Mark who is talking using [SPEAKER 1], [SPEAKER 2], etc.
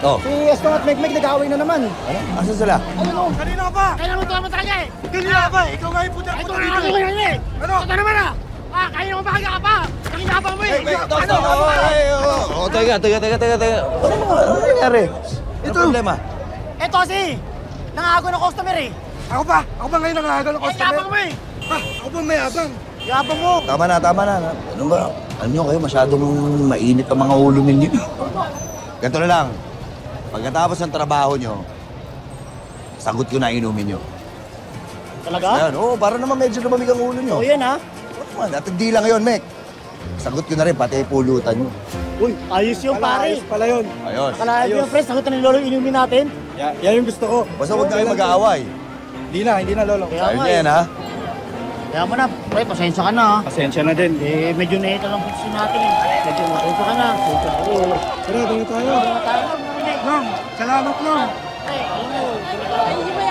[SPEAKER 1] Oh.
[SPEAKER 2] Si Estong at Mekmek nag-aaway na naman.
[SPEAKER 1] Ano? Asan sila?
[SPEAKER 2] Ayun o.
[SPEAKER 3] Kanina ka pa!
[SPEAKER 4] Kailan mo ito naman kanya eh?
[SPEAKER 3] Kanina ka pa! Ikaw nga yung puta
[SPEAKER 4] Ito
[SPEAKER 3] dito!
[SPEAKER 4] na ako ngayon eh!
[SPEAKER 3] Ano?
[SPEAKER 4] Ito naman ah! Kaya naman bahaga ka pa! Nakinabang mo eh!
[SPEAKER 1] Teka. Ano nangyari? Ano problema?
[SPEAKER 4] Ito kasi! Nangago ng customer eh!
[SPEAKER 3] Ako pa! Ako pa ngayon nangahagal ng
[SPEAKER 4] Eh,
[SPEAKER 3] customer!
[SPEAKER 4] yabang mo eh!
[SPEAKER 3] Ha? Ako pa may abang!
[SPEAKER 4] Yabang mo!
[SPEAKER 1] Tama na. Ano ba? Ano nyo kayo? Masyadong mainit ang mga ulo ninyo. Ganito na lang. Pagkatapos ng trabaho nyo, sagot ko na inumin nyo.
[SPEAKER 4] Talaga?
[SPEAKER 1] Ayan, para naman medyo lumamig ang ulo nyo.
[SPEAKER 4] O yan ah!
[SPEAKER 1] At hindi lang yun, Mek. Sagot ko na rin, pati pulutan nyo.
[SPEAKER 4] Uy, ayos yung pare!
[SPEAKER 2] Ayos pala yun.
[SPEAKER 1] Ayos.
[SPEAKER 4] Nakalahat yung friends, sagutan ng lolo yung inumin natin.
[SPEAKER 2] Yan yung gusto ko.
[SPEAKER 1] Basta huwag na kayo mag-aaway.
[SPEAKER 2] Hindi na, Lolo.
[SPEAKER 4] Kaya
[SPEAKER 1] Ayun
[SPEAKER 4] nga
[SPEAKER 1] yan,
[SPEAKER 4] eh.
[SPEAKER 1] ha?
[SPEAKER 4] Kaya mo na, pre, pasensya ka na ah.
[SPEAKER 2] Pasensya na din.
[SPEAKER 4] Eh, medyo nahita lang puso natin eh. Medyo pasensya ka na. Pasensya ka na.
[SPEAKER 2] Tara, doon tayo.
[SPEAKER 4] Tayo na,
[SPEAKER 3] Lang! Salamat lang!
[SPEAKER 4] Ay, ayun mo.